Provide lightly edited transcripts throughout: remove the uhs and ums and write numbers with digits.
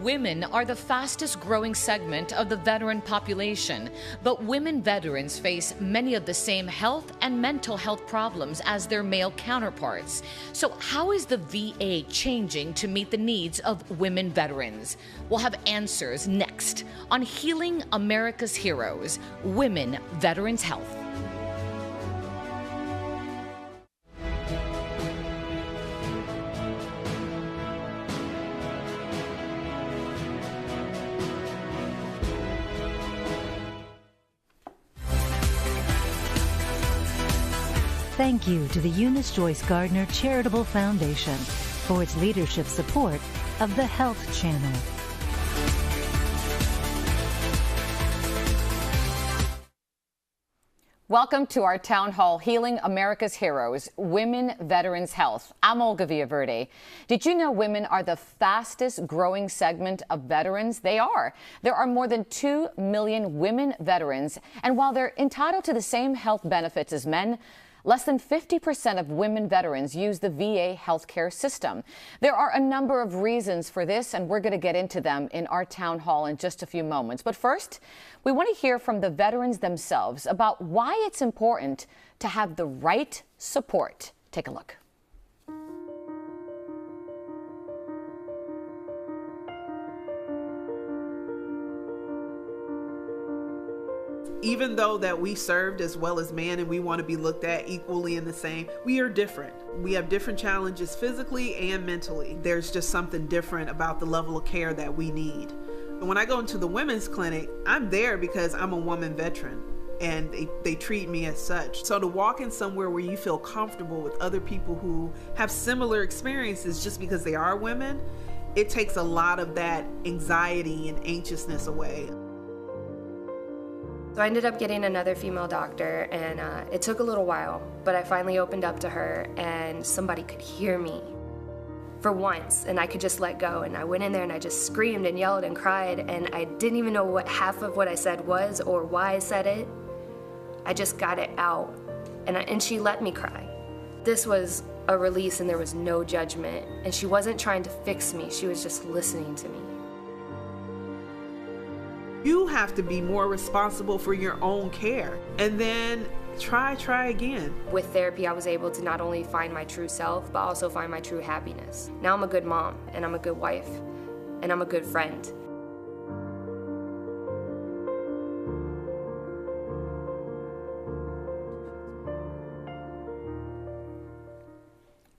Women are the fastest growing segment of the veteran population, but women veterans face many of the same health and mental health problems as their male counterparts. So how is the VA changing to meet the needs of women veterans? We'll have answers next on Healing America's Heroes, Women Veterans Health. Thank you to the Eunice Joyce Gardner Charitable Foundation for its leadership support of the Health Channel. Welcome to our town hall, Healing America's Heroes, Women Veterans Health. I'm Olga Villaverde. Did you know women are the fastest growing segment of veterans? They are. There are more than 2 million women veterans, and while they're entitled to the same health benefits as men, less than 50% of women veterans use the VA healthcare system. There are a number of reasons for this, and we're going to get into them in our town hall in just a few moments. But first, we want to hear from the veterans themselves about why it's important to have the right support. Take a look. Even though that we served as well as men and we want to be looked at equally and the same, we are different. We have different challenges physically and mentally. There's just something different about the level of care that we need. And when I go into the women's clinic, I'm there because I'm a woman veteran and they treat me as such. So to walk in somewhere where you feel comfortable with other people who have similar experiences just because they are women, it takes a lot of that anxiety and anxiousness away. So I ended up getting another female doctor, and it took a little while, but I finally opened up to her and somebody could hear me for once, and I could just let go. And I went in there and I just screamed and yelled and cried, and I didn't even know what half of what I said was or why I said it. I just got it out, and she let me cry. This was a release, and there was no judgment, and she wasn't trying to fix me, she was just listening to me. You have to be more responsible for your own care, and then try again. With therapy, I was able to not only find my true self, but also find my true happiness. Now I'm a good mom, and I'm a good wife, and I'm a good friend.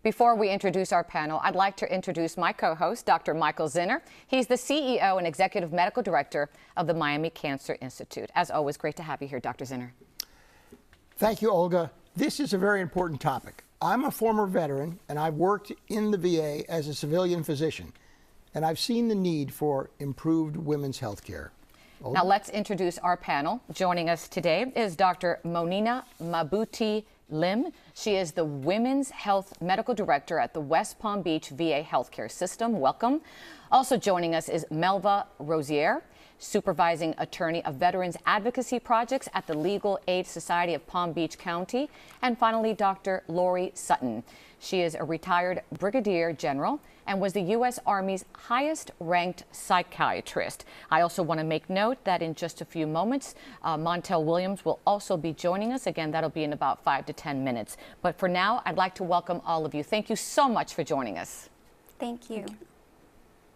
Before we introduce our panel, I'd like to introduce my co-host, Dr. Michael Zinner. He's the CEO and Executive Medical Director of the Miami Cancer Institute. As always, great to have you here, Dr. Zinner. Thank you, Olga. This is a very important topic. I'm a former veteran, and I've worked in the VA as a civilian physician, and I've seen the need for improved women's health care. Now let's introduce our panel. Joining us today is Dr. Monina Mabuti Lim. She is the Women's Health Medical Director at the West Palm Beach VA Healthcare System. Welcome. Also joining us is Melva Rozier, Supervising Attorney of Veterans Advocacy Projects at the Legal Aid Society of Palm Beach County. And finally, Dr. Lori Sutton. She is a retired Brigadier General and was the U.S. Army's highest-ranked psychiatrist. I also want to make note that in just a few moments, Montel Williams will also be joining us. Again, that'll be in about 5 to 10 minutes. But for now, I'd like to welcome all of you. Thank you so much for joining us. Thank you.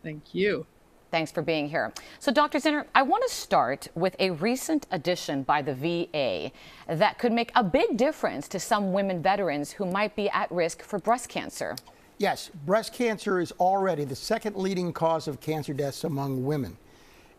Thank you. Thanks for being here. So, Dr. Zinner, I want to start with a recent addition by the VA that could make a big difference to some women veterans who might be at risk for breast cancer. Yes, breast cancer is already the second leading cause of cancer deaths among women.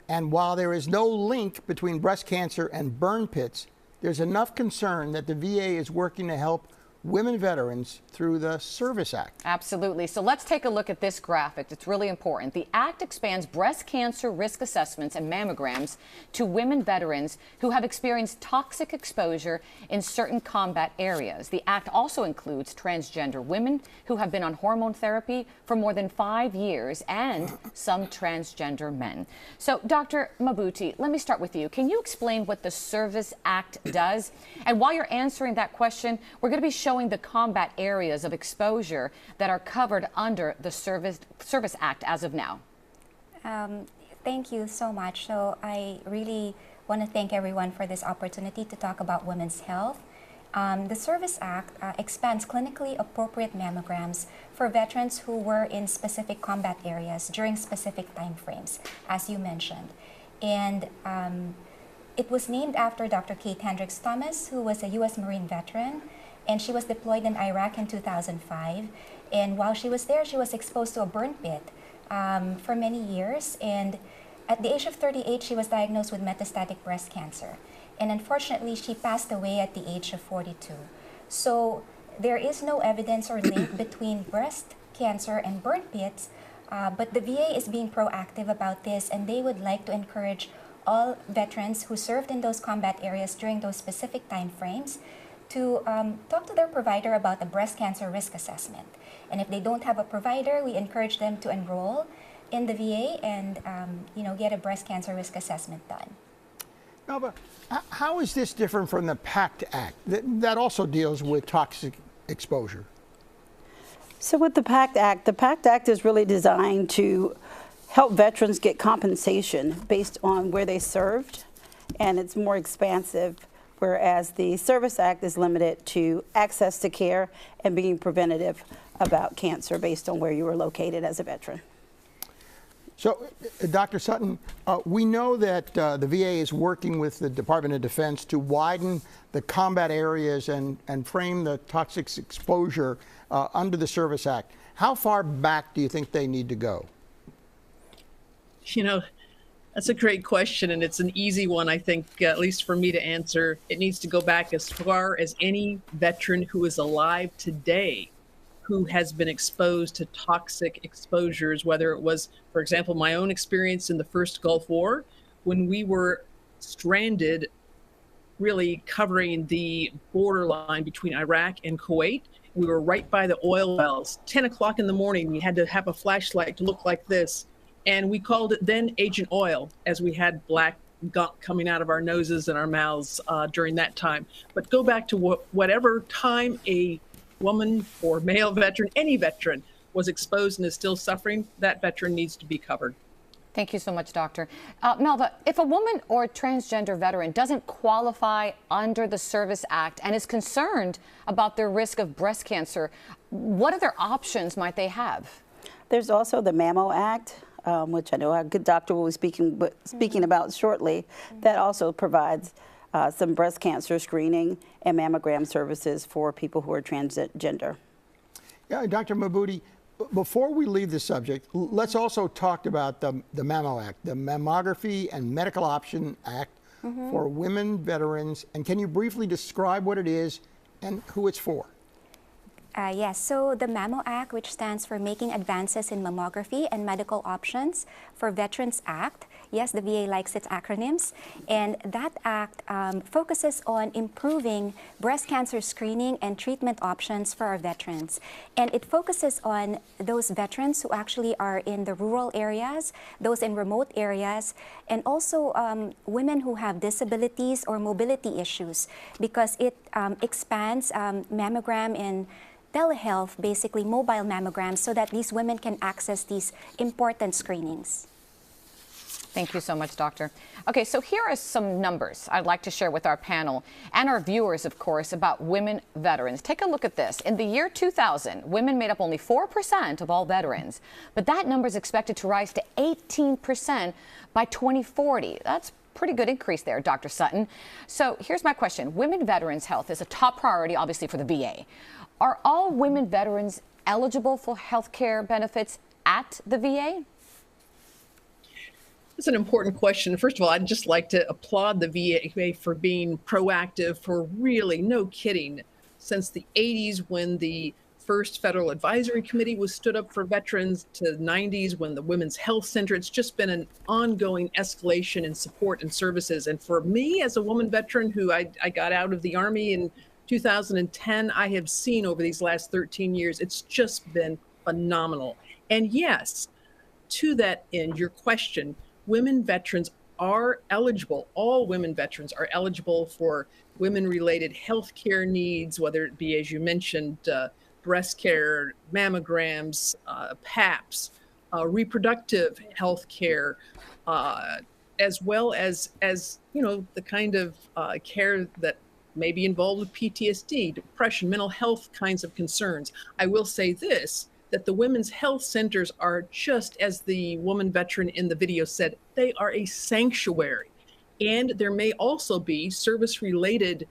And while there is no link between breast cancer and burn pits, there's enough concern that the VA is working to help women veterans through the Service Act. Absolutely. So let's take a look at this graphic. It's really important. The Act expands breast cancer risk assessments and mammograms to women veterans who have experienced toxic exposure in certain combat areas. The Act also includes transgender women who have been on hormone therapy for more than 5 years and some transgender men. So, Dr. Mabuti, let me start with you. Can you explain what the Service Act does? And while you're answering that question, we're going to be showing the combat areas of exposure that are covered under the Service Act as of now. Thank you so much. So I really want to thank everyone for this opportunity to talk about women's health. The Service Act expands clinically appropriate mammograms for veterans who were in specific combat areas during specific time frames, as you mentioned. And it was named after Dr. Kate Hendricks Thomas, who was a U.S. Marine veteran, and she was deployed in Iraq in 2005. And while she was there, she was exposed to a burn pit for many years. And at the age of 38, she was diagnosed with metastatic breast cancer. And unfortunately, she passed away at the age of 42. So there is no evidence or link between breast cancer and burn pits, but the VA is being proactive about this, and they would like to encourage all veterans who served in those combat areas during those specific time frames to talk to their provider about a breast cancer risk assessment. And if they don't have a provider, we encourage them to enroll in the VA and get a breast cancer risk assessment done. Melva, how is this different from the PACT Act that also deals with toxic exposure? So with the PACT Act is really designed to help veterans get compensation based on where they served, and it's more expansive, whereas the Service Act is limited to access to care and being preventative about cancer based on where you were located as a veteran. So, Dr. Sutton, we know that the VA is working with the Department of Defense to widen the combat areas and frame the toxic exposure under the Service Act. How far back do you think they need to go? You know, that's a great question, and it's an easy one, I think, at least for me to answer. It needs to go back as far as any veteran who is alive today who has been exposed to toxic exposures, whether it was, for example, my own experience in the first Gulf War, when we were stranded, really covering the borderline between Iraq and Kuwait. We were right by the oil wells. 10 o'clock in the morning, we had to have a flashlight to look like this. And we called it then Agent Oil, as we had black gunk coming out of our noses and our mouths during that time. But go back to whatever time a woman or male veteran, any veteran, was exposed and is still suffering, that veteran needs to be covered. Thank you so much, Doctor. Melva, if a woman or a transgender veteran doesn't qualify under the Service Act and is concerned about their risk of breast cancer, what other options might they have? There's also the Mammo Act, which I know our good doctor will be speaking about shortly, that also provides some breast cancer screening and mammogram services for people who are transgender. Yeah, Dr. Mabuti, before we leave the subject, let's also talk about the Mammo Act, the Mammography and Medical Option Act for women veterans. And can you briefly describe what it is and who it's for? Yes, so the Mammo Act, which stands for Making Advances in Mammography and Medical Options for Veterans Act. Yes, the VA likes its acronyms. And that act focuses on improving breast cancer screening and treatment options for our veterans. And it focuses on those veterans who actually are in the rural areas, those in remote areas, and also women who have disabilities or mobility issues, because it expands mammogram and telehealth, basically mobile mammograms, so that these women can access these important screenings. Thank you so much, Doctor. Okay, so here are some numbers I'd like to share with our panel and our viewers, of course, about women veterans. Take a look at this. In the year 2000, women made up only 4% of all veterans, but that number is expected to rise to 18% by 2040. That's pretty good increase there, Dr. Sutton. So here's my question. Women veterans' health is a top priority, obviously, for the VA. Are all women veterans eligible for health care benefits at the VA? It's an important question. First of all, I'd just like to applaud the VA for being proactive, for really, no kidding, since the 80s when the first Federal Advisory Committee was stood up for veterans, to the 90s when the Women's Health Center. It's just been an ongoing escalation in support and services. And for me, as a woman veteran who I got out of the Army in 2010, I have seen over these last 13 years, it's just been phenomenal. And yes, to that end, your question, women veterans are eligible, all women veterans are eligible for women-related health care needs, whether it be, as you mentioned, breast care, mammograms, PAPs, reproductive health care, as well as the kind of care that may be involved with PTSD, depression, mental health kinds of concerns. I will say this, that the women's health centers are, just as the woman veteran in the video said, they are a sanctuary. And there may also be service-related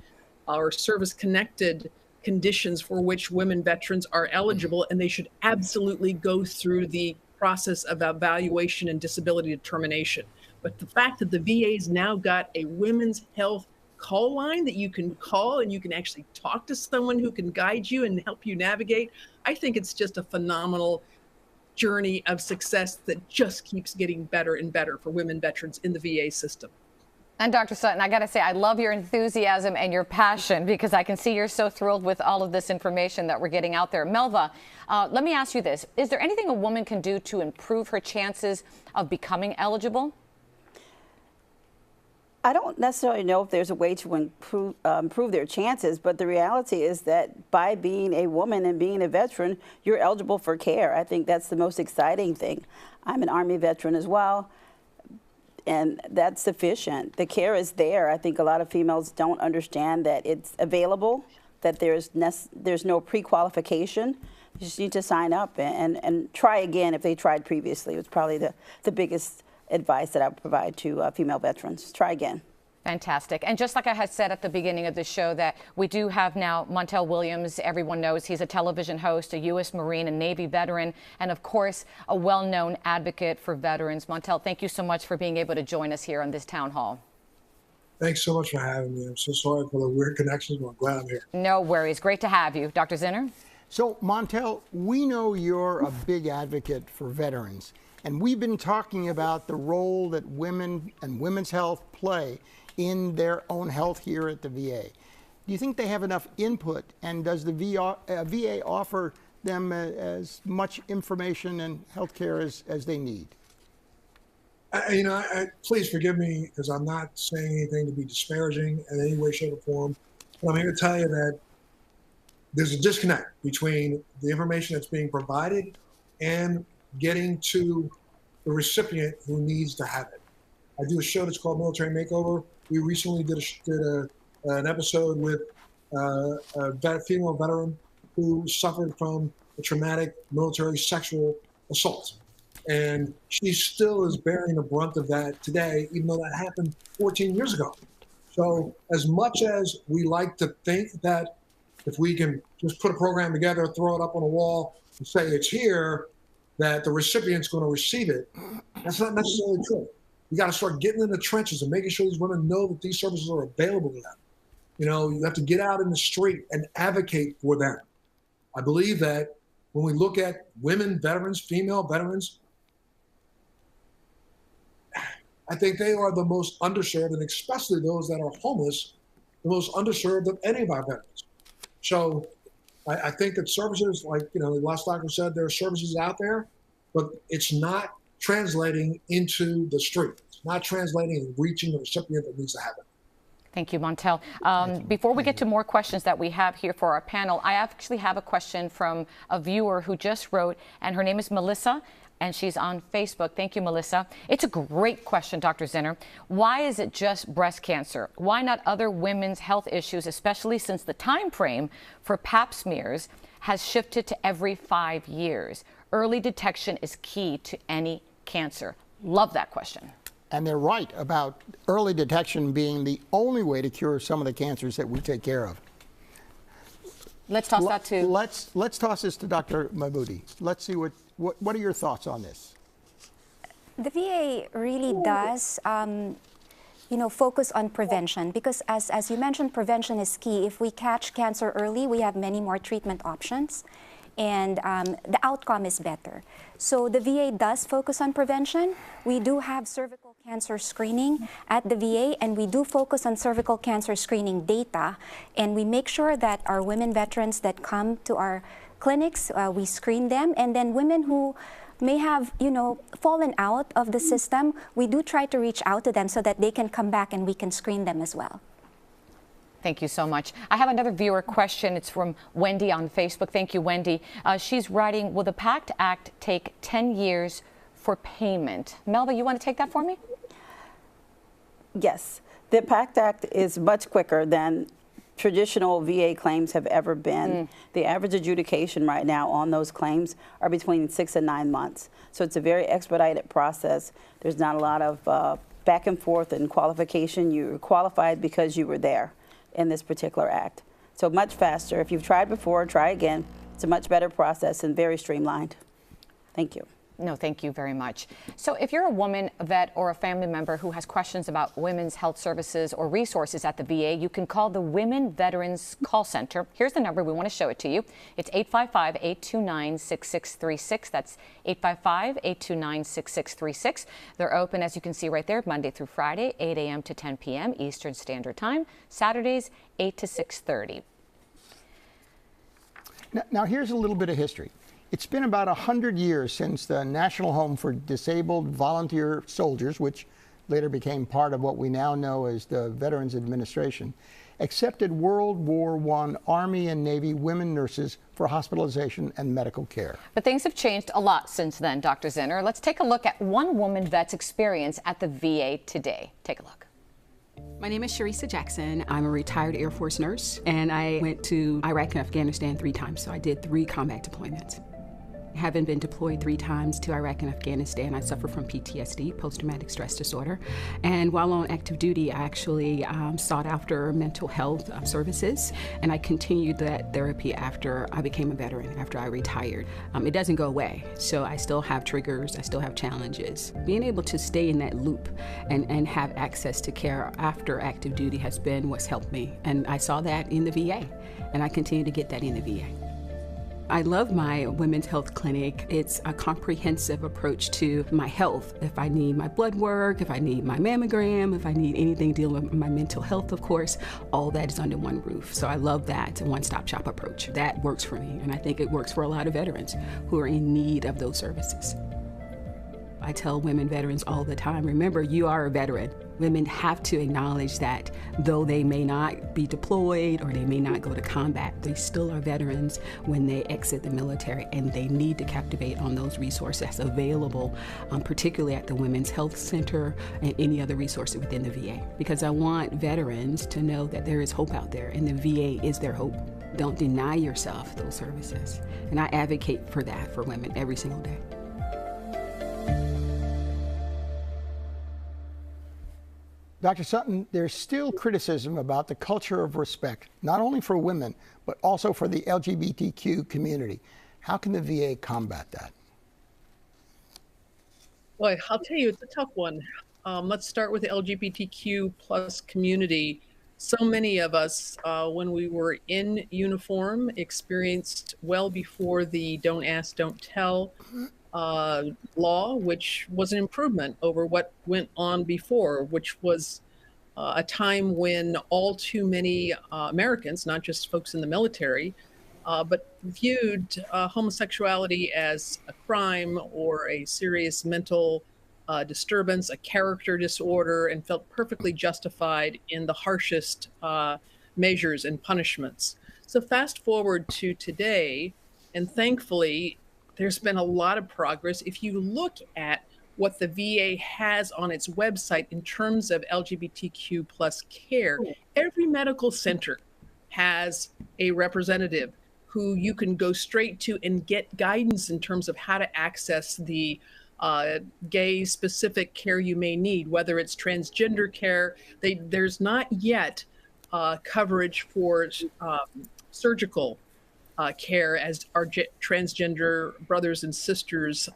or service-connected conditions for which women veterans are eligible, and they should absolutely go through the process of evaluation and disability determination. But the fact that the VA's now got a women's health call line that you can call and you can actually talk to someone who can guide you and help you navigate, I think it's just a phenomenal journey of success that just keeps getting better and better for women veterans in the VA system. And Dr. Sutton, I got to say, I love your enthusiasm and your passion, because I can see you're so thrilled with all of this information that we're getting out there. Melva, let me ask you this. Is there anything a woman can do to improve her chances of becoming eligible? I don't necessarily know if there's a way to improve their chances, but the reality is that by being a woman and being a veteran, you're eligible for care. I think that's the most exciting thing. I'm an Army veteran as well, and that's sufficient. The care is there. I think a lot of females don't understand that it's available, that there's no pre-qualification. You just need to sign up and try again if they tried previously. It's probably the biggest advice that I would provide to female veterans. Try again. Fantastic. And just like I had said at the beginning of the show, that we do have now Montel Williams. Everyone knows he's a television host, a U.S. Marine and Navy veteran, and of course, a well-known advocate for veterans. Montel, thank you so much for being able to join us here on this town hall. Thanks so much for having me. I'm so sorry for the weird connections, but I'm glad I'm here. No worries. Great to have you. Dr. Zinner? So, Montel, we know you're a big advocate for veterans, and we've been talking about the role that women and women's health play in their own health here at the VA. Do you think they have enough input, and does the VA offer them as much information and health care as they need? Please forgive me, because I'm not saying anything to be disparaging in any way, shape, or form. But I'm here to tell you that there's a disconnect between the information that's being provided and getting to the recipient who needs to have it. I do a show that's called Military Makeover. We recently did an episode with a female veteran who suffered from a traumatic military sexual assault. And she still is bearing the brunt of that today, even though that happened 14 years ago. So as much as we like to think that if we can just put a program together, throw it up on a wall and say it's here, that the recipient's going to receive it, that's not necessarily true. You got to start getting in the trenches and making sure these women know that these services are available to them. You have to get out in the street and advocate for them. I believe that when we look at women veterans, female veterans, I think they are the most underserved, and especially those that are homeless, the most underserved of any of our veterans. So I think that services, like the last doctor said, there are services out there, but it's not translating into the street. It's not translating and reaching the recipient that needs to have it. Thank you, Montel. Before we get to more questions that we have here for our panel, I actually have a question from a viewer who just wrote, and her name is Melissa, and she's on Facebook. Thank you, Melissa. It's a great question, Dr. Zinner. Why is it just breast cancer? Why not other women's health issues, especially since the time frame for pap smears has shifted to every 5 years? Early detection is key to any cancer. Love that question. And they're right about early detection being the only way to cure some of the cancers that we take care of. Let's toss that to... Let's toss this to Dr. Mabuti. Let's see what are your thoughts on this? The VA really does, focus on prevention, because as you mentioned, prevention is key. If we catch cancer early, we have many more treatment options, and the outcome is better. So the VA does focus on prevention. We do have cervical cancer screening at the VA, and we do focus on cervical cancer screening data, and we make sure that our women veterans that come to our clinics, we screen them, and then women who may have, fallen out of the system, we do try to reach out to them so that they can come back and we can screen them as well. Thank you so much. I have another viewer question. It's from Wendy on Facebook. Thank you, Wendy. She's writing, will the PACT Act take 10 years for payment? Melva, you want to take that for me? Yes. The PACT Act is much quicker than traditional VA claims have ever been. The average adjudication right now on those claims are between 6 and 9 months. So it's a very expedited process. There's not a lot of back and forth and qualification. You're qualified because you were there in this particular act. So much faster. If you've tried before, try again. It's a much better process and very streamlined. Thank you. No, thank you very much. So if you're a woman, a vet, or a family member who has questions about women's health services or resources at the VA, you can call the Women Veterans Call Center. Here's the number. We want to show it to you. It's 855-829-6636. That's 855-829-6636. They're open, as you can see right there, Monday through Friday, 8 a.m. to 10 p.m. Eastern Standard Time. Saturdays, 8 to 6:30. Now, here's a little bit of history. It's been about 100 years since the National Home for Disabled Volunteer Soldiers, which later became part of what we now know as the Veterans Administration, accepted World War I Army and Navy women nurses for hospitalization and medical care. But things have changed a lot since then, Dr. Zinner. Let's take a look at one woman vet's experience at the VA today. Take a look. My name is Sharissa Jackson. I'm a retired Air Force nurse, and I went to Iraq and Afghanistan 3 times, so I did 3 combat deployments. Having been deployed 3 times to Iraq and Afghanistan, I suffer from PTSD, post-traumatic stress disorder. And while on active duty, I actually sought after mental health services, and I continued that therapy after I became a veteran, after I retired. It doesn't go away, so I still have triggers, I still have challenges. Being able to stay in that loop and have access to care after active duty has been what's helped me. And I saw that in the VA, and I continue to get that in the VA. I love my women's health clinic. It's a comprehensive approach to my health. If I need my blood work, if I need my mammogram, if I need anything dealing with my mental health, of course, all that is under one roof. So I love that one-stop shop approach. That works for me, and I think it works for a lot of veterans who are in need of those services. I tell women veterans all the time, remember, you are a veteran. Women have to acknowledge that though they may not be deployed or they may not go to combat, they still are veterans when they exit the military, and they need to captivate on those resources available, particularly at the Women's Health Center and any other resources within the VA. Because I want veterans to know that there is hope out there, and the VA is their hope. Don't deny yourself those services. And I advocate for that for women every single day. Dr. Sutton, there's still criticism about the culture of respect, not only for women, but also for the LGBTQ community. How can the VA combat that? Well, I'll tell you, it's a tough one. Let's start with the LGBTQ plus community. So many of us, when we were in uniform, experienced well before the Don't Ask, Don't Tell law, which was an improvement over what went on before, which was a time when all too many Americans, not just folks in the military, but viewed homosexuality as a crime or a serious mental disturbance, a character disorder, and felt perfectly justified in the harshest measures and punishments. So fast forward to today, and thankfully, there's been a lot of progress. If you look at what the VA has on its website in terms of LGBTQ plus care, every medical center has a representative who you can go straight to and get guidance in terms of how to access the gay specific care you may need, whether it's transgender care. There's not yet coverage for surgical care as our transgender brothers and sisters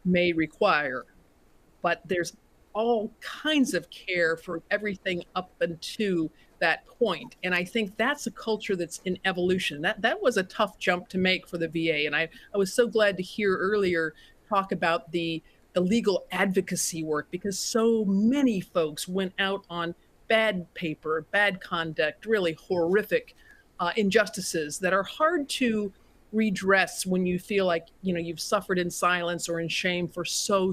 may require. But there's all kinds of care for everything up until that point. And I think that's a culture that's in evolution. That was a tough jump to make for the VA. And I was so glad to hear earlier talk about the legal advocacy work, because so many folks went out on bad paper, bad conduct, really horrific injustices that are hard to redress when you feel like, you've suffered in silence or in shame for so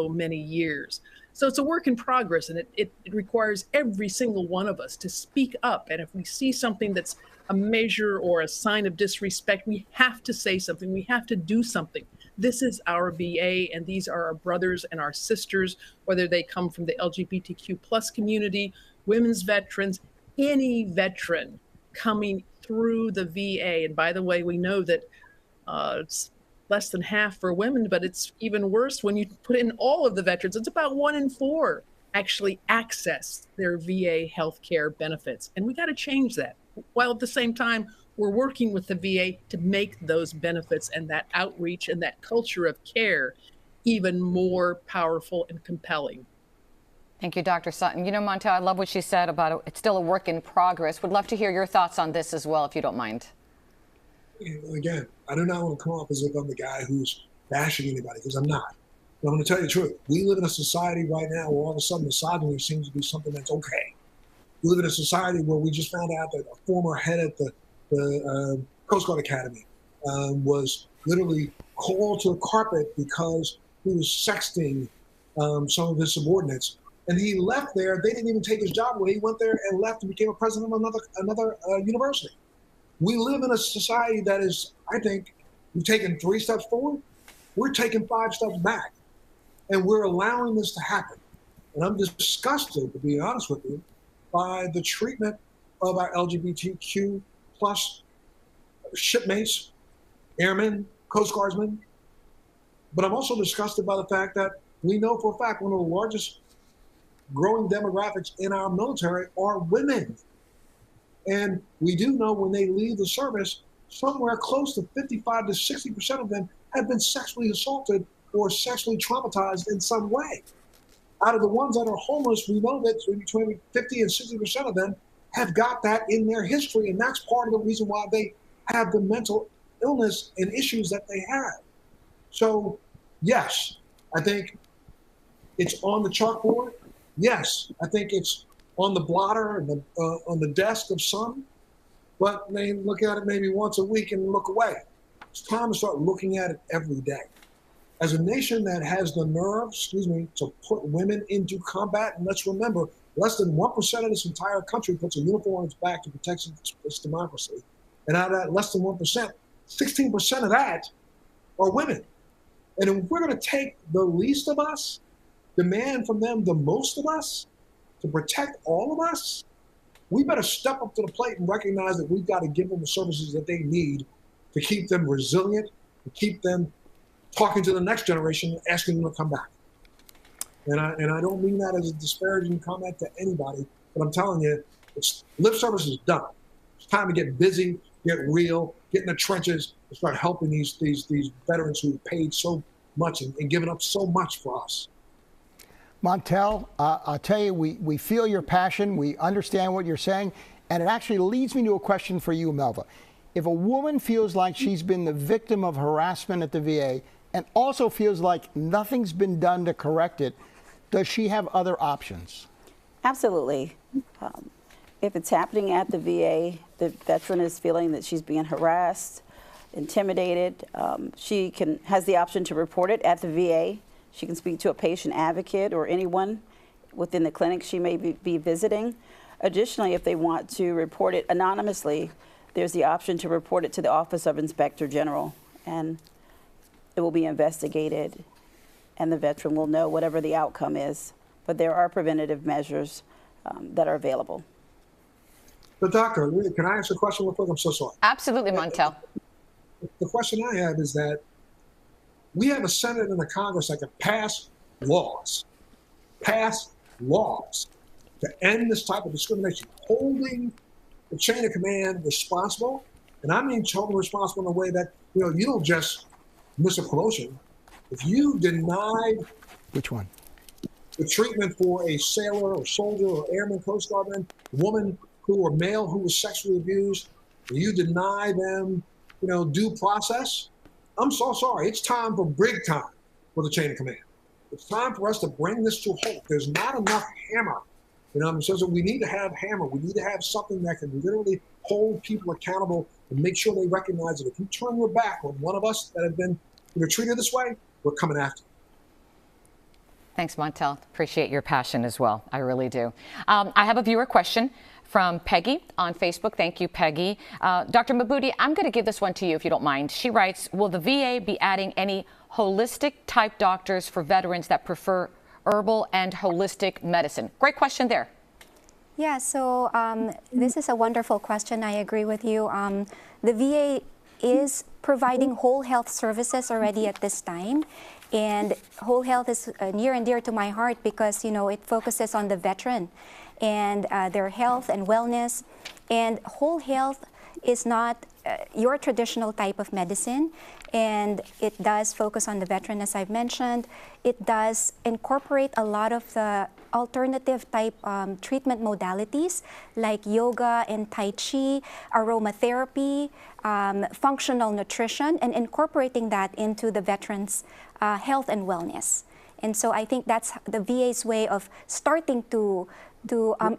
many years. So it's a work in progress, and it requires every single one of us to speak up. And if we see something that's a measure or a sign of disrespect, we have to say something. We have to do something. This is our VA, and these are our brothers and our sisters, whether they come from the LGBTQ plus community, women's veterans, any veteran coming through the VA. And by the way, we know that it's less than half for women, but it's even worse when you put in all of the veterans. It's about 1 in 4 actually access their VA healthcare benefits. And we got to change that, while at the same time, we're working with the VA to make those benefits and that outreach and that culture of care even more powerful and compelling. Thank you, Dr. Sutton. You know, Montel, I love what she said about it's still a work in progress. Would love to hear your thoughts on this as well, if you don't mind. Again, I do not want to come off as if I'm the guy who's bashing anybody, because I'm not. But I'm going to tell you the truth. We live in a society right now where all of a sudden misogyny seems to be something that's okay. We live in a society where we just found out that a former head at the Coast Guard Academy was literally called to the carpet because he was sexting some of his subordinates. And he left there. They didn't even take his job away. He went there and left and became a president of another university. We live in a society that is, I think, we've taken 3 steps forward. We're taking 5 steps back. And we're allowing this to happen. And I'm disgusted, to be honest with you, by the treatment of our LGBTQ plus shipmates, airmen, Coast Guardsmen. But I'm also disgusted by the fact that we know for a fact one of the largest growing demographics in our military are women. And we do know when they leave the service, somewhere close to 55 to 60% of them have been sexually assaulted or sexually traumatized in some way. Out of the ones that are homeless, we know that between 50 and 60% of them have got that in their history. And that's part of the reason why they have the mental illness and issues that they have. So, yes, I think it's on the chalkboard. Yes, I think it's on the blotter and on the desk of some, but they look at it maybe once a week and look away. It's time to start looking at it every day. As a nation that has the nerve, to put women into combat, and let's remember, less than 1% of this entire country puts a uniform on its back to protect its democracy. And out of that less than 1%, 16% of that are women. And if we're going to take the least of us, demand from them the most of us, to protect all of us, we better step up to the plate and recognize that we've got to give them the services that they need to keep them resilient, to keep them talking to the next generation, asking them to come back. And I don't mean that as a disparaging comment to anybody, but I'm telling you, lip service is done. It's time to get busy, get real, get in the trenches, and start helping these veterans who paid so much and given up so much for us. Montel, I'll tell you, we feel your passion, we understand what you're saying, and it actually leads me to a question for you, Melva. If a woman feels like she's been the victim of harassment at the VA and also feels like nothing's been done to correct it, does she have other options? Absolutely. If it's happening at the VA, the veteran is feeling that she's being harassed, intimidated, she has the option to report it at the VA. She can speak to a patient advocate or anyone within the clinic she may be visiting. Additionally, if they want to report it anonymously, there's the option to report it to the Office of Inspector General, and it will be investigated, and the veteran will know whatever the outcome is. But there are preventative measures that are available. But doctor, can I ask a question real quick? I'm so sorry. Absolutely, Montel. The question I have is that we have a Senate and a Congress that can pass laws to end this type of discrimination, holding the chain of command responsible. And I mean totally responsible in a way that, you don't just miss a promotion. If you denied which one? The treatment for a sailor or soldier or airman, Coast Guardman, woman or male who was sexually abused, you deny them, due process, I'm so sorry. It's time for big time for the chain of command. It's time for us to bring this to a halt. There's not enough hammer. So we need to have hammer. We need to have something that can literally hold people accountable and make sure they recognize that if you turn your back on one of us that have been treated this way, we're coming after you. Thanks, Montel. Appreciate your passion as well. I really do. I have a viewer question from Peggy on Facebook. Thank you, Peggy. Dr. Mabuti, I'm going to give this one to you if you don't mind. She writes, will the VA be adding any holistic type doctors for veterans that prefer herbal and holistic medicine? Great question there. Yeah, so this is a wonderful question. I agree with you. The VA is providing whole health services already at this time. And whole health is near and dear to my heart because, you know, it focuses on the veteran and their health and wellness. And whole health is not your traditional type of medicine. And it does focus on the veteran, as I've mentioned. It does incorporate a lot of the alternative type treatment modalities like yoga and Tai Chi, aromatherapy, functional nutrition, and incorporating that into the veterans' health and wellness. And so I think that's the VA's way of starting to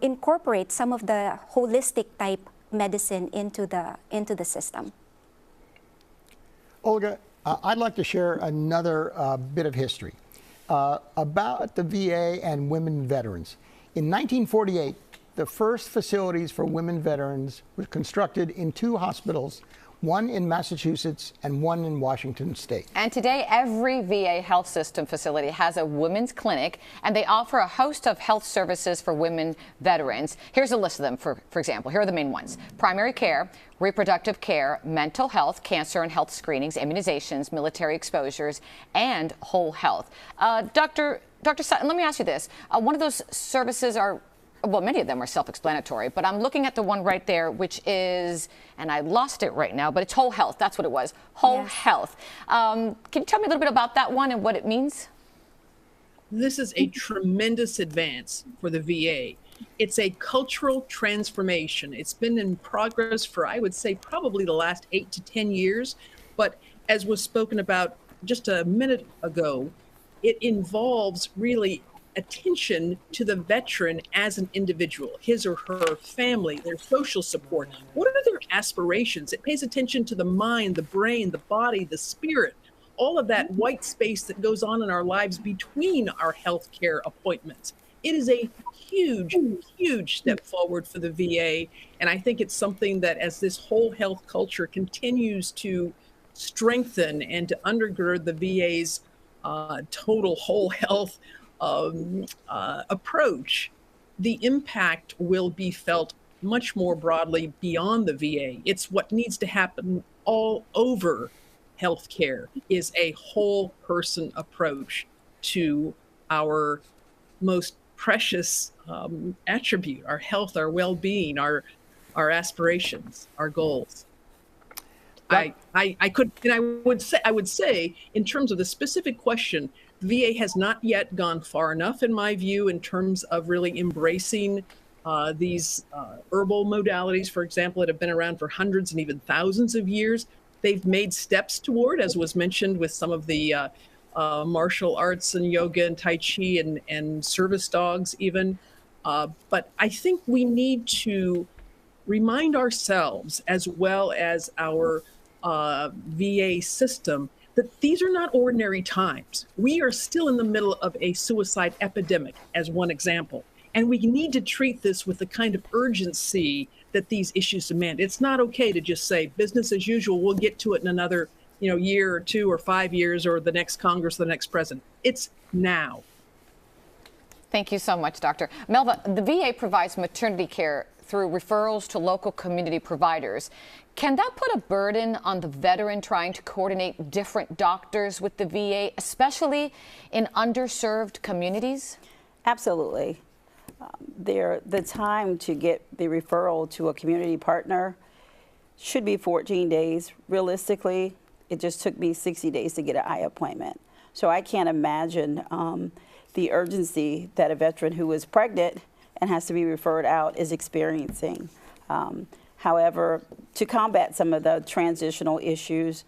incorporate some of the holistic type medicine into the system. Olga, I'd like to share another bit of history about the VA and women veterans. In 1948, the first facilities for women veterans were constructed in 2 hospitals, one in Massachusetts and one in Washington State. And today, every VA health system facility has a women's clinic, and they offer a host of health services for women veterans. Here's a list of them, for example. Here are the main ones: primary care, reproductive care, mental health, cancer and health screenings, immunizations, military exposures, and whole health. Dr. Sutton, let me ask you this. One of those services are, well, many of them are self-explanatory, but I'm looking at the one right there, which is, and I lost it right now, but it's whole health. That's what it was, whole health. Can you tell me a little bit about that one and what it means? This is a tremendous advance for the VA. It's a cultural transformation. It's been in progress for, I would say, probably the last 8 to 10 years. But as was spoken about just a minute ago, it involves really attention to the veteran as an individual, his or her family, their social support. What are their aspirations? It pays attention to the mind, the brain, the body, the spirit, all of that white space that goes on in our lives between our healthcare appointments. It is a huge, huge step forward for the VA. And I think it's something that as this whole health culture continues to strengthen and to undergird the VA's total whole health approach, the impact will be felt much more broadly beyond the VA. It's what needs to happen all over healthcare, is a whole person approach to our most precious attribute, our health, our well-being, our aspirations, our goals. I would say in terms of the specific question, VA has not yet gone far enough, in my view, in terms of really embracing these herbal modalities, for example, that have been around for hundreds and even thousands of years. They've made steps toward, as was mentioned, with some of the martial arts and yoga and Tai Chi and service dogs even. But I think we need to remind ourselves, as well as our VA system, that these are not ordinary times. We are still in the middle of a suicide epidemic, as one example. And we need to treat this with the kind of urgency that these issues demand. It's not okay to just say business as usual, we'll get to it in another year or 2 or 5 years, or the next Congress, the next president. It's now. Thank you so much, Doctor. Melva, the VA provides maternity care through referrals to local community providers. Can that put a burden on the veteran trying to coordinate different doctors with the VA, especially in underserved communities? Absolutely. The time to get the referral to a community partner should be 14 days. Realistically, it just took me 60 days to get an eye appointment. So I can't imagine the urgency that a veteran who is pregnant and has to be referred out is experiencing. However, to combat some of the transitional issues,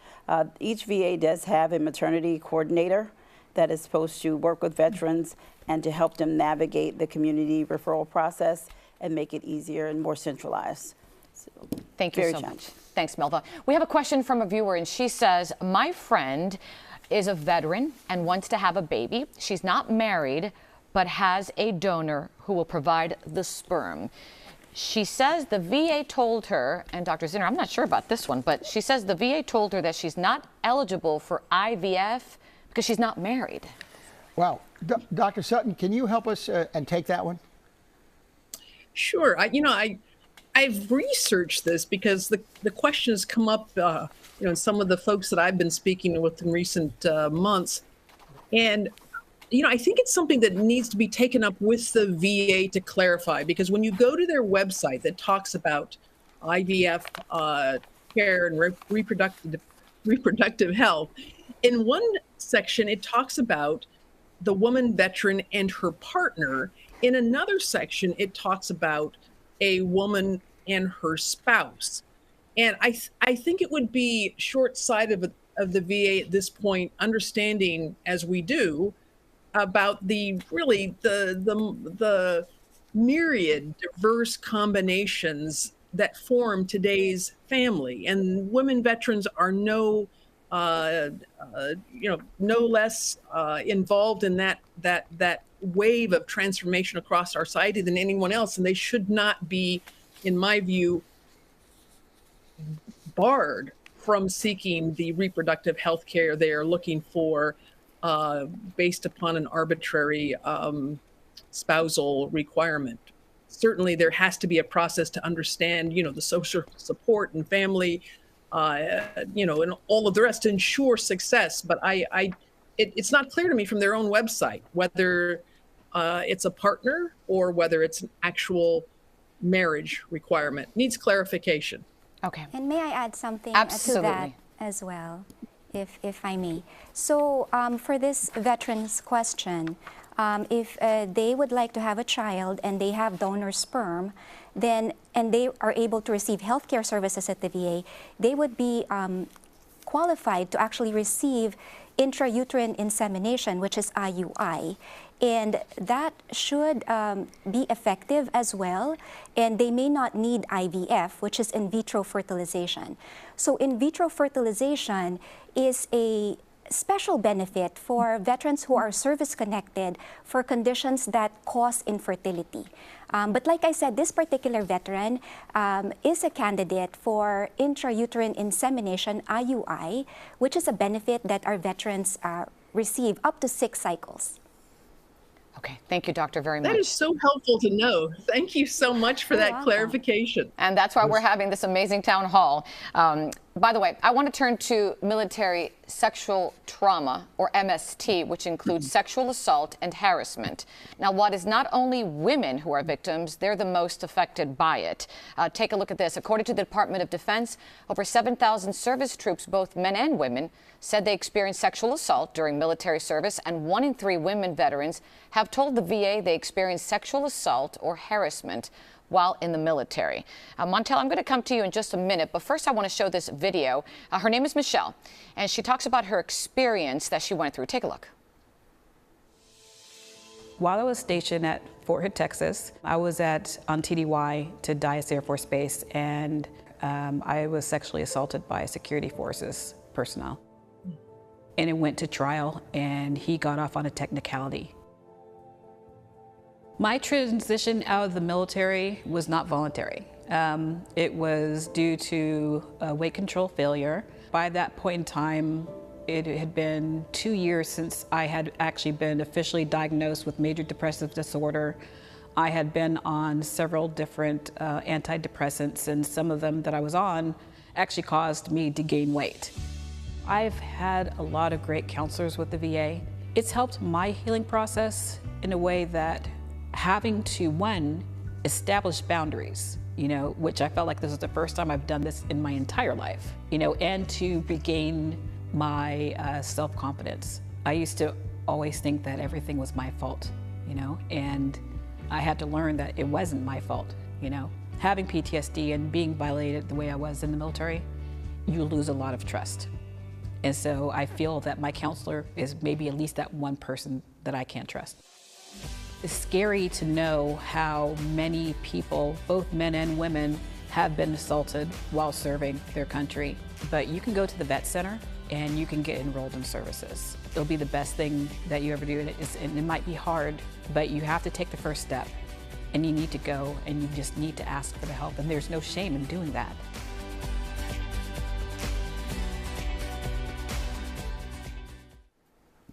each VA does have a maternity coordinator that is supposed to work with veterans and to help them navigate the community referral process and make it easier and more centralized. So, thank you so much. Thanks, Melva. We have a question from a viewer, and she says, my friend is a veteran and wants to have a baby. She's not married, but has a donor who will provide the sperm. She says the VA told her, and Dr. Zinner, I'm not sure about this one, but she says the VA told her that she's not eligible for IVF because she's not married. Wow. Dr. Sutton, can you help us and take that one? Sure. I've researched this because the question has come up, some of the folks that I've been speaking with in recent months. And I think it's something that needs to be taken up with the VA to clarify, because when you go to their website that talks about IVF care and reproductive health, in one section it talks about the woman veteran and her partner. In another section it talks about a woman and her spouse. And I think it would be short-sighted of the VA at this point, understanding as we do about the myriad diverse combinations that form today's family. And women veterans are no less involved in that wave of transformation across our society than anyone else. And they should not be, in my view, barred from seeking the reproductive health care they are looking for based upon an arbitrary spousal requirement. Certainly there has to be a process to understand, the social support and family, and all of the rest to ensure success. But it's not clear to me from their own website whether it's a partner or whether it's an actual marriage requirement. Needs clarification. Okay. And may I add something Absolutely. to that as well, if I may? So for this veteran's question, if they would like to have a child and they have donor sperm, and they are able to receive healthcare services at the VA, they would be qualified to actually receive intrauterine insemination, which is IUI. And that should be effective as well. And they may not need IVF, which is in vitro fertilization. So in vitro fertilization is a special benefit for veterans who are service-connected for conditions that cause infertility. But like I said, this particular veteran is a candidate for intrauterine insemination, IUI, which is a benefit that our veterans receive up to 6 cycles. Okay, thank you, doctor, very much. That is so helpful to know. Thank you so much for that clarification. And that's why we're having this amazing town hall. By the way, I want to turn to military sexual trauma, or MST, which includes sexual assault and harassment. Now, while it is not only women who are victims, they're the most affected by it. Take a look at this. According to the Department of Defense, over 7,000 service troops, both men and women, said they experienced sexual assault during military service, and 1 in 3 women veterans have told the VA they experienced sexual assault or harassment while in the military. Montel, I'm going to come to you in just a minute, but first I want to show this video. Her name is Michelle, and she talks about her experience that she went through. Take a look. While I was stationed at Fort Hood, Texas, I was on TDY to Dyess Air Force Base, and I was sexually assaulted by security forces personnel. And it went to trial, and he got off on a technicality. My transition out of the military was not voluntary. It was due to weight control failure. By that point in time, it had been 2 years since I had actually been officially diagnosed with major depressive disorder. I had been on several different antidepressants, and some of them that I was on actually caused me to gain weight. I've had a lot of great counselors with the VA. It's helped my healing process in a way that having to, one, establish boundaries, which I felt like this is the first time I've done this in my entire life, and to regain my self-confidence. I used to always think that everything was my fault, and I had to learn that it wasn't my fault, Having PTSD and being violated the way I was in the military, you lose a lot of trust. And so I feel that my counselor is maybe at least that one person that I can't trust. It's scary to know how many people, both men and women, have been assaulted while serving their country. But you can go to the vet center and you can get enrolled in services. It'll be the best thing that you ever do, and it might be hard, but you have to take the first step, and you need to go, and you just need to ask for the help, and there's no shame in doing that.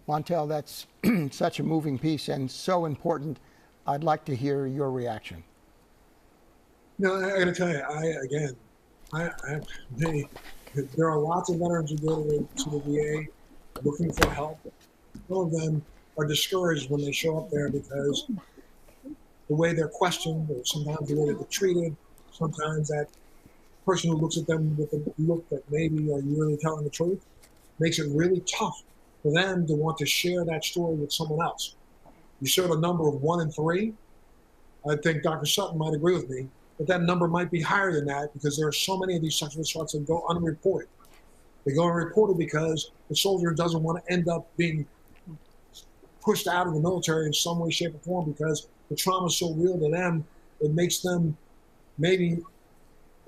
Montel, that's such a moving piece and so important. I'd like to hear your reaction. No, I got to tell you, there are lots of veterans who go to the VA looking for help. Some of them are discouraged when they show up there because the way they're questioned, or sometimes the way they're treated, sometimes that person who looks at them with a look that maybe are you really telling the truth, makes it really tough for them to want to share that story with someone else. You showed a number of 1 in 3. I think Dr. Sutton might agree with me, but that number might be higher than that because there are so many of these sexual assaults that go unreported. They go unreported because the soldier doesn't want to end up being pushed out of the military in some way, shape, or form because the trauma is so real to them, it makes them maybe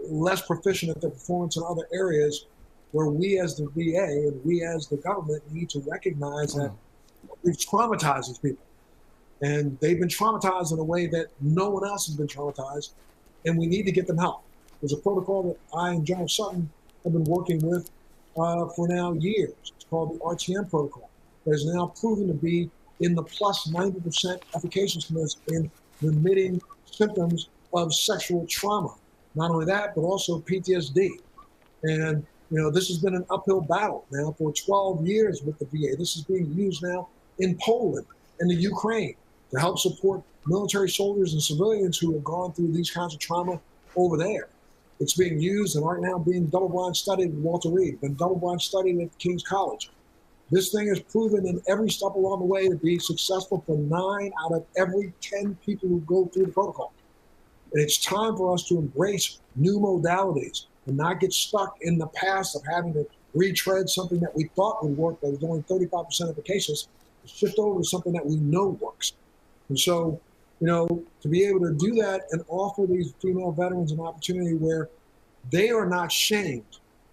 less proficient at their performance in other areas where we as the VA and we as the government need to recognize that we've traumatized these people. And they've been traumatized in a way that no one else has been traumatized, and we need to get them help. There's a protocol that I and General Sutton have been working with for now years. It's called the RTM protocol. That is now proven to be in the plus 90% efficaciousness in remitting symptoms of sexual trauma. Not only that, but also PTSD. And this has been an uphill battle now for 12 years with the VA. This is being used now in Poland and the Ukraine to help support military soldiers and civilians who have gone through these kinds of trauma over there. It's being used and right now being double-blind studied at Walter Reed, been double-blind studied at King's College. This thing is proven in every step along the way to be successful for 9 out of every 10 people who go through the protocol. And it's time for us to embrace new modalities and not get stuck in the past of having to retread something that we thought would work that was only 35% of the cases, shift over to something that we know works. And so, to be able to do that and offer these female veterans an opportunity where they are not shamed.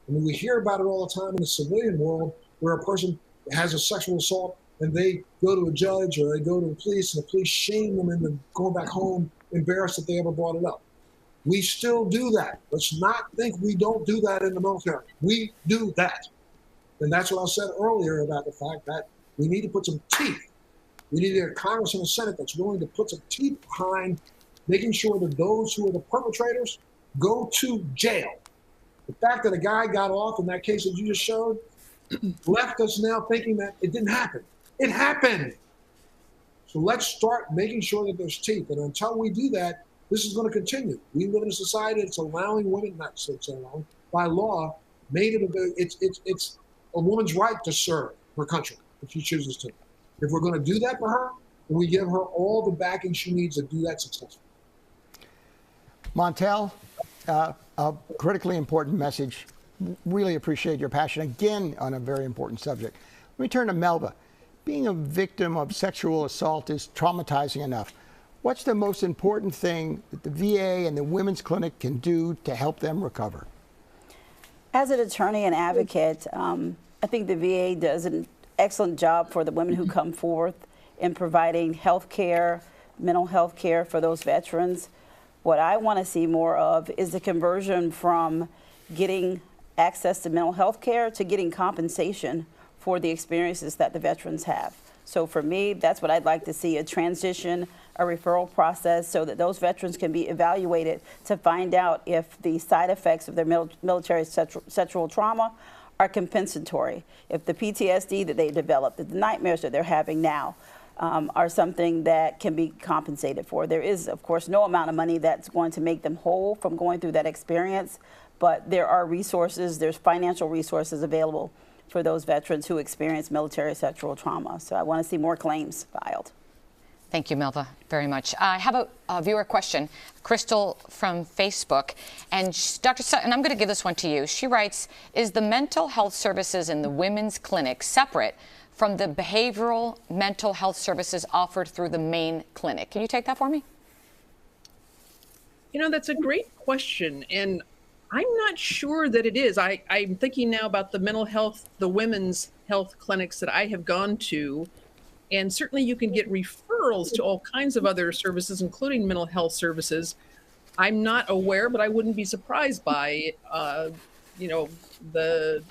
I mean, we hear about it all the time in the civilian world where a person has a sexual assault and they go to a judge or they go to the police and the police shame them into going back home embarrassed that they ever brought it up. We still do that. Let's not think we don't do that in the military. We do that. And that's what I said earlier about the fact that we need to put some teeth. We need a Congress and a Senate that's willing to put some teeth behind making sure that those who are the perpetrators go to jail. The fact that a guy got off in that case that you just showed left us now thinking that it didn't happen. It happened. So let's start making sure that there's teeth. And until we do that, this is going to continue. We live in a society that's allowing women, not so long, by law, made it it's a woman's right to serve her country if she chooses to. If we're going to do that for her, then we give her all the backing she needs to do that successfully. Montel, a critically important message. Really appreciate your passion again on a very important subject. Let me turn to Melva. Being a victim of sexual assault is traumatizing enough. What's the most important thing that the VA and the Women's Clinic can do to help them recover? As an attorney and advocate, I think the VA does an excellent job for the women who come forth in providing health care, mental health care for those veterans. What I want to see more of is the conversion from getting access to mental health care to getting compensation for the experiences that the veterans have. So for me, that's what I'd like to see, a transition, a referral process so that those veterans can be evaluated to find out if the side effects of their military sexual trauma are compensatory. If the PTSD that they developed, the nightmares that they're having now, are something that can be compensated for. There is, of course, no amount of money that's going to make them whole from going through that experience, but there are resources, there's financial resources available for those veterans who experience military sexual trauma. So I want to see more claims filed. Thank you, Melva, very much. I have a viewer question, Crystal from Facebook. And Dr. Sutton, I'm going to give this one to you. She writes, is the mental health services in the women's clinic separate from the behavioral mental health services offered through the main clinic? Can you take that for me? That's a great question. And I'm not sure that it is. I'm thinking now about the mental health, the women's health clinics that I have gone to, and certainly you can get referrals to all kinds of other services, including mental health services. I'm not aware, but I wouldn't be surprised by, the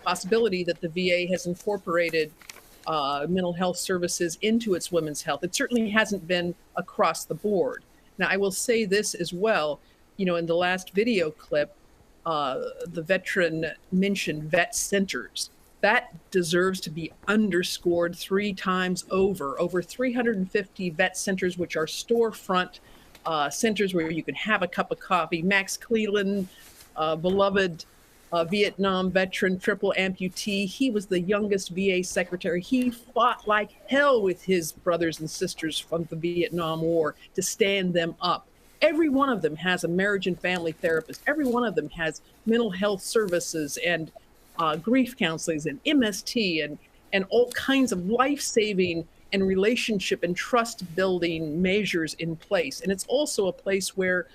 possibility that the VA has incorporated mental health services into its women's health. It certainly hasn't been across the board. Now, I will say this as well. In the last video clip, the veteran mentioned vet centers. That deserves to be underscored 3 times over. Over 350 vet centers, which are storefront centers where you can have a cup of coffee. Max Cleland, beloved Vietnam veteran, triple amputee. He was the youngest VA secretary. He fought like hell with his brothers and sisters from the Vietnam War to stand them up. Every one of them has a marriage and family therapist. Every one of them has mental health services and grief counselings and MST and all kinds of life-saving and relationship and trust-building measures in place. And it's also a place where,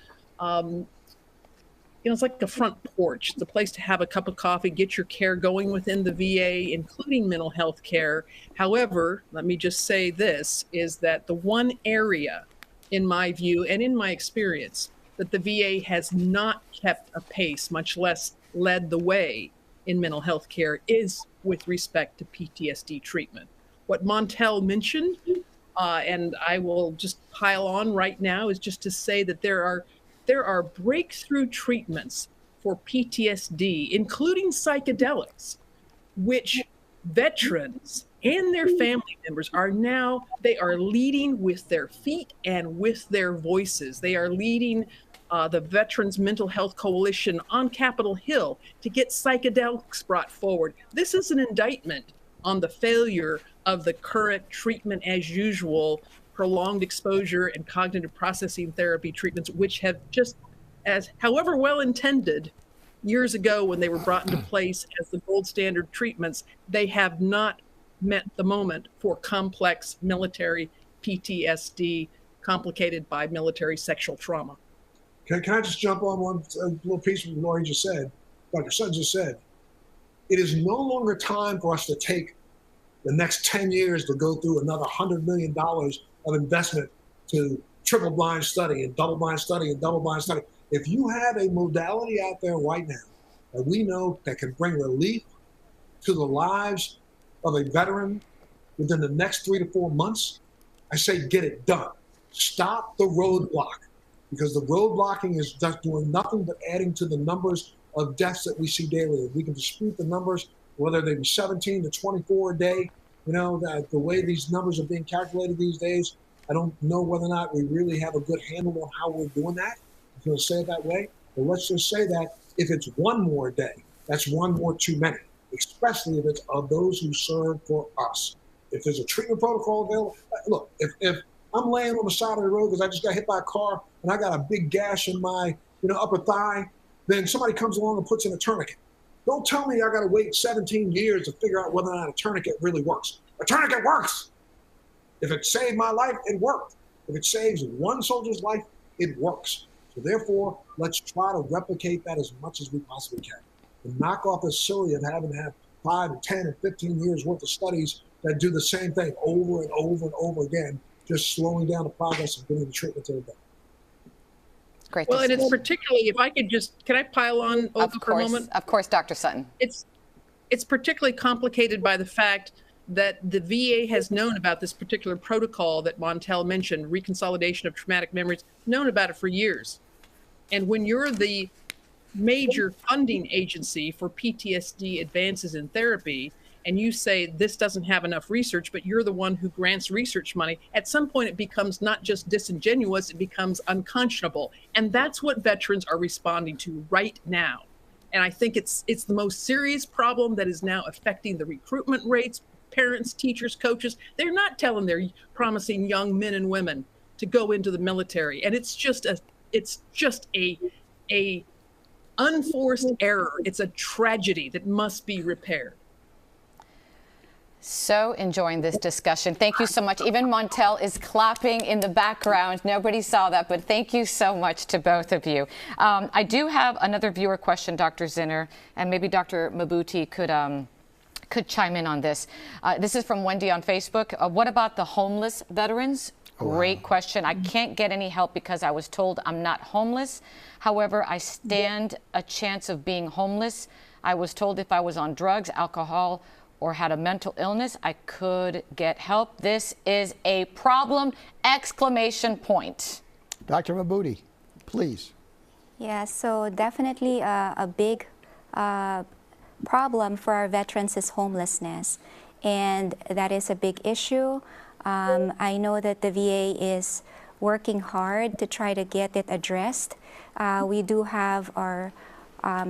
it's like a front porch. It's a place to have a cup of coffee, get your care going within the VA, including mental health care. However, let me just say this, is that the one area, in my view and in my experience, that the VA has not kept a pace, much less led the way in mental health care, is with respect to PTSD treatment. What Montel mentioned, and I will just pile on right now, is just to say that there are breakthrough treatments for PTSD, including psychedelics, which veterans and their family members they are leading with their feet and with their voices. They are leading the Veterans Mental Health Coalition on Capitol Hill to get psychedelics brought forward. This is an indictment on the failure of the current treatment as usual, prolonged exposure and cognitive processing therapy treatments, which have just, as however well intended years ago when they were brought into place as the gold standard treatments, they have not met the moment for complex military PTSD complicated by military sexual trauma. Can I just jump on one little piece of what Lori just said? Dr. Sutton just said, it is no longer time for us to take the next 10 years to go through another $100 million of investment to triple blind study and double blind study and double blind study. If you have a modality out there right now that we know that can bring relief to the lives of a veteran within the next 3 to 4 months, I say get it done. Stop the roadblock, because the roadblocking is just doing nothing but adding to the numbers of deaths that we see daily. We can dispute the numbers, whether they be 17 to 24 a day. The way these numbers are being calculated these days, I don't know whether or not we really have a good handle on how we're doing that. I'm going to say it that way. But let's just say that if it's one more day, that's one more too many, especially if it's of those who serve for us. If there's a treatment protocol available, look, if I'm laying on the side of the road because I just got hit by a car and I got a big gash in my upper thigh, then somebody comes along and puts in a tourniquet. Don't tell me I got to wait 17 years to figure out whether or not a tourniquet really works. A tourniquet works. If it saved my life, it worked. If it saves one soldier's life, it works. So therefore, let's try to replicate that as much as we possibly can. And knock off the silly of having to have 5 and 10 and 15 years worth of studies that do the same thing over and over and over again, just slowing down the progress of getting the treatment to the veteran. Great. Well, and it's particularly, if I could just, can I pile on Olga for a moment? Of course, Dr. Sutton. It's particularly complicated by the fact that the VA has known about this particular protocol that Montel mentioned, reconsolidation of traumatic memories, known about it for years. And when you're the major funding agency for PTSD advances in therapy, and you say this doesn't have enough research, but you're the one who grants research money, at some point it becomes not just disingenuous, it becomes unconscionable. And that's what veterans are responding to right now. And I think it's the most serious problem that is now affecting the recruitment rates, parents, teachers, coaches. They're not telling their promising young men and women to go into the military. And it's just a unforced error. It's a tragedy that must be repaired. So enjoying this discussion. Thank you so much. Even Montel is clapping in the background. Nobody saw that, but thank you so much to both of you. I do have another viewer question, Dr. Zinner, and maybe Dr. Mabuti could chime in on this. This is from Wendy on Facebook. What about the homeless veterans? Great question. I can't get any help because I was told I'm not homeless. However, I stand a chance of being homeless. I was told if I was on drugs, alcohol, or had a mental illness, I could get help. This is a problem! Exclamation point. Dr. Mabuti, please. Yeah, so definitely a big problem for our veterans is homelessness, and that is a big issue. I know that the VA is working hard to try to get it addressed. We do have our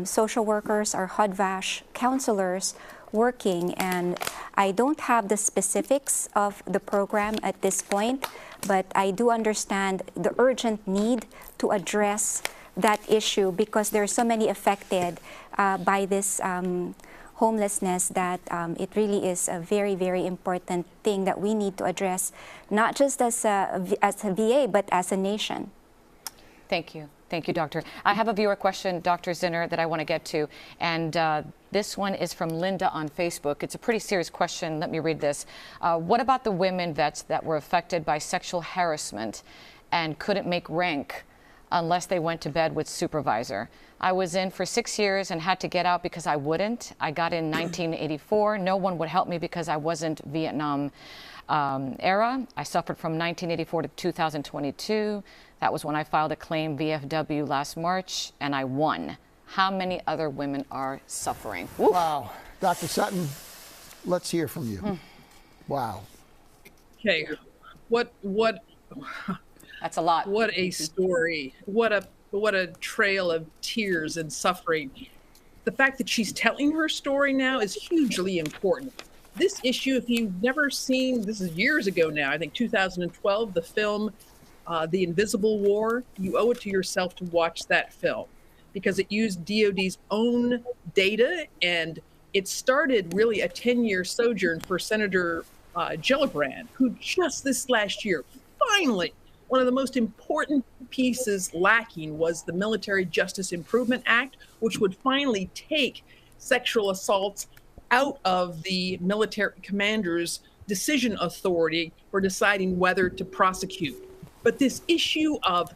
social workers, our HUD-VASH counselors working, and I don't have the specifics of the program at this point, but I do understand the urgent need to address that issue because there are so many affected by this homelessness that it really is a very, very important thing that we need to address, not just as a VA, but as a nation. Thank you. Thank you, Doctor. I have a viewer question, Dr. Zinner, that I want to get to, and this one is from Linda on Facebook. It's a pretty serious question. Let me read this. What about the women vets that were affected by sexual harassment and couldn't make rank unless they went to bed with supervisor? I was in for 6 years and had to get out because I wouldn't. I got in 1984. No one would help me because I wasn't Vietnam era. I suffered from 1984 to 2022. That was when I filed a claim VFW last March, and I won. How many other women are suffering? Woo. Wow. Dr. Sutton, let's hear from you. Wow. Okay. What That's a lot. What a story. What a trail of tears and suffering. The fact that she's telling her story now is hugely important. This issue, if you've never seen, this is years ago now, I think 2012, the film The Invisible War, you owe it to yourself to watch that film because it used DOD's own data, and it started really a 10-year sojourn for Senator Gillibrand, who just this last year, finally, one of the most important pieces lacking was the Military Justice Improvement Act, which would finally take sexual assaults out of the military commander's decision authority for deciding whether to prosecute. But this issue of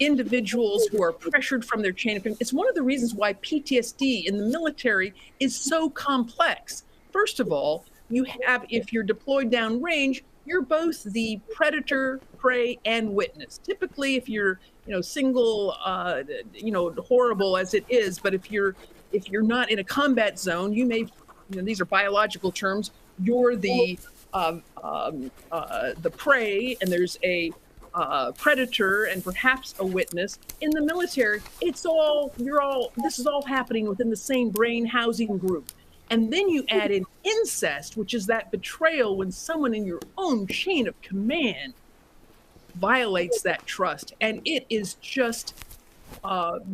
individuals who are pressured from their chain of command, it's one of the reasons why PTSD in the military is so complex. First of all, you have, if you're deployed downrange, you're both the predator, prey, and witness. Typically, if you're, single, horrible as it is, but if you're not in a combat zone, you may, these are biological terms. You're the prey, and there's a predator and perhaps a witness. In the military, this is all happening within the same brain housing group. And then you add in incest, which is that betrayal when someone in your own chain of command violates that trust. And it is just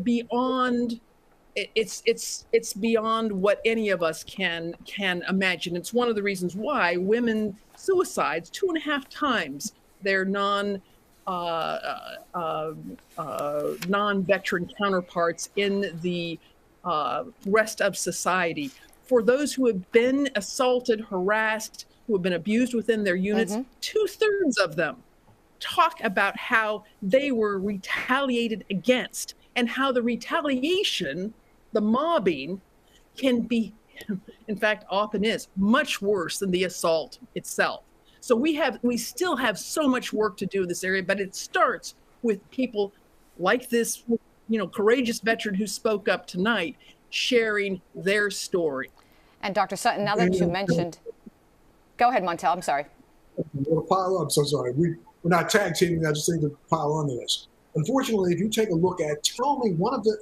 beyond, it's beyond what any of us can imagine. It's one of the reasons why women suicides 2.5 times their non-veteran counterparts in the rest of society. For those who have been assaulted, harassed, who have been abused within their units, 2/3 of them talk about how they were retaliated against and how the retaliation, the mobbing, can be, in fact, often is much worse than the assault itself. So we still have so much work to do in this area, but it starts with people like this, courageous veteran who spoke up tonight, sharing their story. And Dr. Sutton, now that you mentioned, go ahead, Montel. I'm sorry. Well, pile up. So sorry. We're not tag teaming. I just need to pile onto this. Unfortunately, if you take a look at,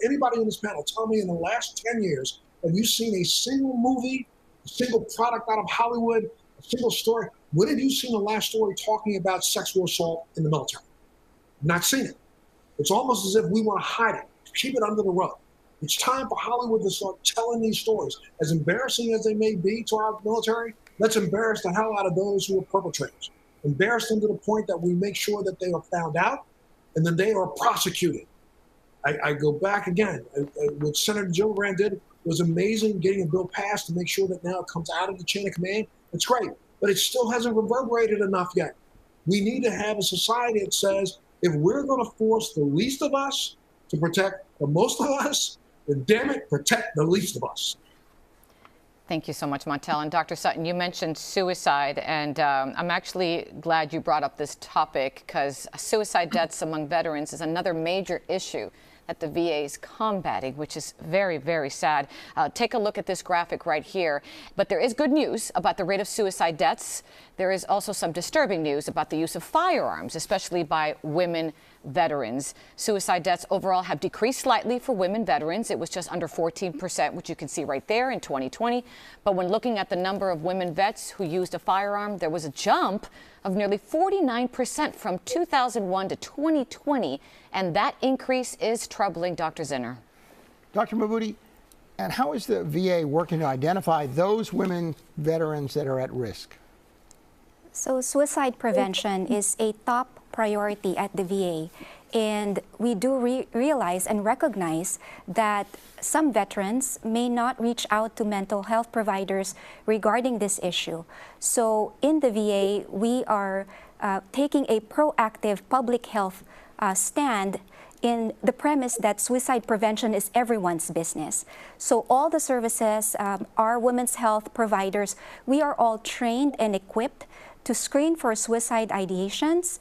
anybody in this panel, tell me in the last 10 years, have you seen a single movie, a single product out of Hollywood, a single story? When have you seen the last story talking about sexual assault in the military? Not seen it. It's almost as if we want to hide it, keep it under the rug. It's time for Hollywood to start telling these stories. As embarrassing as they may be to our military, let's embarrass the hell out of those who are perpetrators. Embarrass them to the point that we make sure that they are found out and then they are prosecuted. I go back again. What Senator Gillibrand did was amazing, getting a bill passed to make sure that now it comes out of the chain of command. It's great, but it still hasn't reverberated enough yet. We need to have a society that says, if we're going to force the least of us to protect the most of us, then damn it, protect the least of us. Thank you so much, Montel. And Dr. Sutton, you mentioned suicide, and I'm actually glad you brought up this topic because suicide deaths among veterans is another major issue that the VA is combating, which is very, very sad. Take a look at this graphic right here. But there is good news about the rate of suicide deaths. There is also some disturbing news about the use of firearms, especially by women veterans. Suicide deaths overall have decreased slightly for women veterans. It was just under 14%, which you can see right there in 2020. But when looking at the number of women vets who used a firearm, there was a jump of nearly 49% from 2001 to 2020. And that increase is troubling, Dr. Zinner. Dr. Mabuti, and how is the VA working to identify those women veterans that are at risk? So suicide prevention is a top priority at the VA. And we do realize and recognize that some veterans may not reach out to mental health providers regarding this issue. So in the VA, we are taking a proactive public health stand in the premise that suicide prevention is everyone's business. So all the services, our women's health providers, we are all trained and equipped to screen for suicide ideations,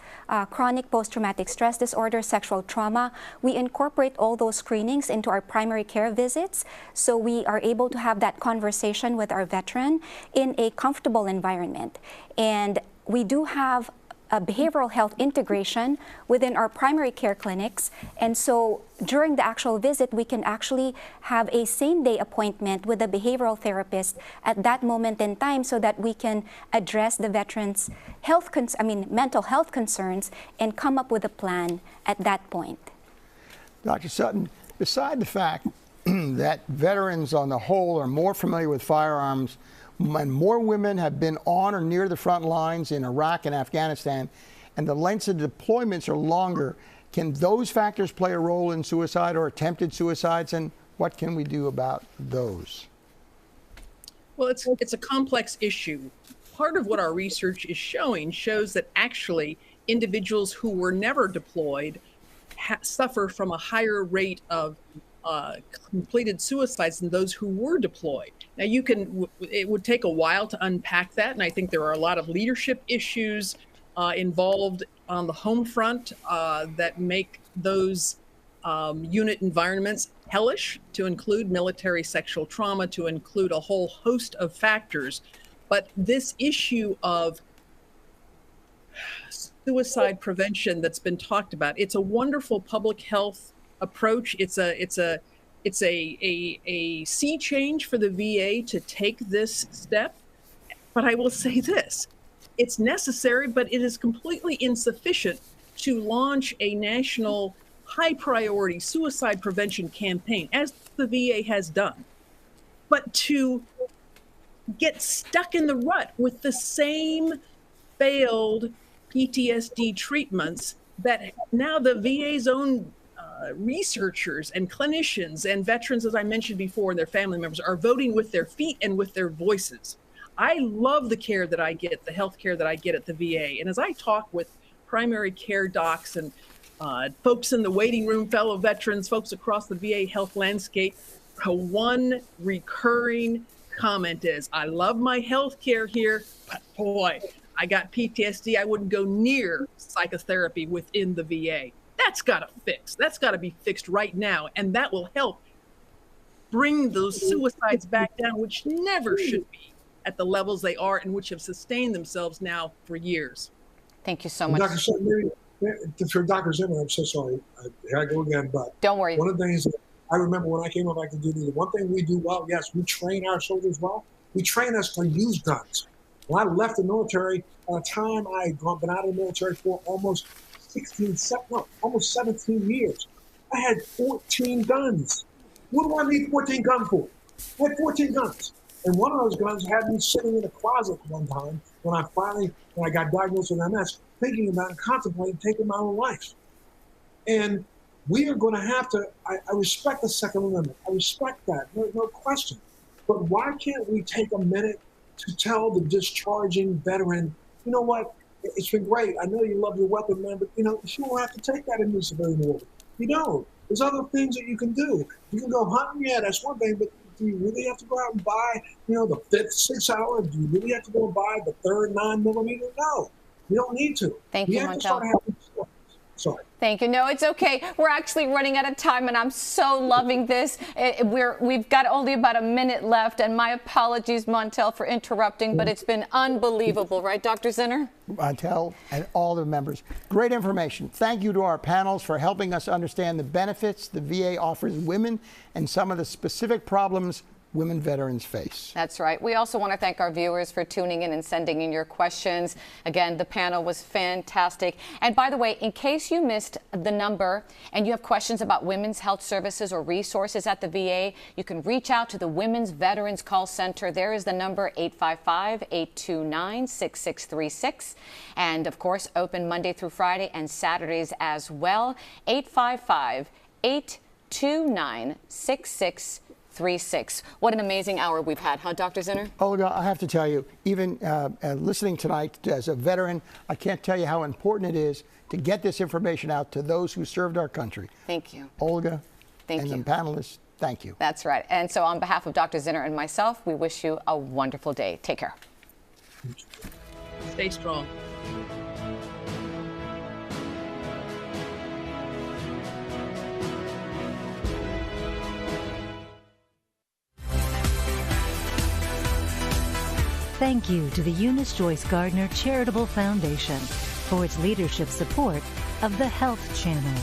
chronic post-traumatic stress disorder, sexual trauma. We incorporate all those screenings into our primary care visits, so we are able to have that conversation with our veteran in a comfortable environment. And we do have a behavioral health integration within our primary care clinics. And so during the actual visit, we can actually have a same-day appointment with a behavioral therapist at that moment in time so that we can address the veteran's mental health concerns and come up with a plan at that point. Dr. Sutton, beside the fact that veterans on the whole are more familiar with firearms and more women have been on or near the front lines in Iraq and Afghanistan, and the lengths of deployments are longer, can those factors play a role in suicide or attempted suicides, and what can we do about those? Well, it's a complex issue. Part of what our research is showing shows that actually individuals who were never deployed suffer from a higher rate of completed suicides than those who were deployed. Now, it would take a while to unpack that, and I think there are a lot of leadership issues involved on the home front that make those unit environments hellish, to include military sexual trauma, to include a whole host of factors. But this issue of suicide prevention that's been talked about, it's a wonderful public health approach. It's a sea change for the VA to take this step. But I will say this, it's necessary, but it is completely insufficient to launch a national high priority suicide prevention campaign, as the VA has done. But to get stuck in the rut with the same failed PTSD treatments that now the VA's own researchers and clinicians and veterans, as I mentioned before, and their family members are voting with their feet and with their voices. I love the care that I get, the health care that I get at the VA. And as I talk with primary care docs and folks in the waiting room, fellow veterans, folks across the VA health landscape, one recurring comment is, I love my health care here, but boy, I got PTSD. I wouldn't go near psychotherapy within the VA. That's got to fix. That's got to be fixed right now. And that will help bring those suicides back down, which never should be at the levels they are and which have sustained themselves now for years. Thank you so much. Dr. Zimmer, I'm so sorry. Here I go again, but don't worry. One of the things that I remember when I came up active duty, the one thing we do well, yes, we train our soldiers well. We train us to use guns. When I left the military, by the time I had been out of the military for almost 17 years, I had 14 guns. What do I need 14 guns for? I had 14 guns. And one of those guns had me sitting in a closet one time when I got diagnosed with MS, thinking about and contemplating taking my own life. And we are going to have to, I respect the Second Amendment. I respect that, no question. But why can't we take a minute to tell the discharging veteran, you know what, it's been great. I know you love your weapon, man, but you don't have to take that into civilian order. You don't. There's other things that you can do. You can go hunting, yeah, that's one thing, but do you really have to go out and buy, the 5th 6-hour? Do you really have to go and buy the 3rd 9mm? No, you don't need to. Thank you, Montel. Sorry. Thank you. No, it's okay. We're actually running out of time, and I'm so loving this. We've got only about a minute left, and my apologies, Montel, for interrupting, but it's been unbelievable, right, Dr. Zinner? Montel and all the members. Great information. Thank you to our panels for helping us understand the benefits the VA offers women and some of the specific problems women veterans face. That's right. We also want to thank our viewers for tuning in and sending in your questions. Again, the panel was fantastic. And by the way, in case you missed the number and you have questions about women's health services or resources at the VA, you can reach out to the Women's Veterans Call Center. There is the number 855-829-6636. And of course, open Monday through Friday and Saturdays as well. 855-829-6636. What an amazing hour we've had, huh, Dr. Zinner? Olga, I have to tell you, even listening tonight as a veteran, I can't tell you how important it is to get this information out to those who served our country. Thank you. Olga and the panelists, thank you. That's right. And so on behalf of Dr. Zinner and myself, we wish you a wonderful day. Take care. Stay strong. Thank you to the Eunice Joyce Gardner Charitable Foundation for its leadership support of the Health Channel.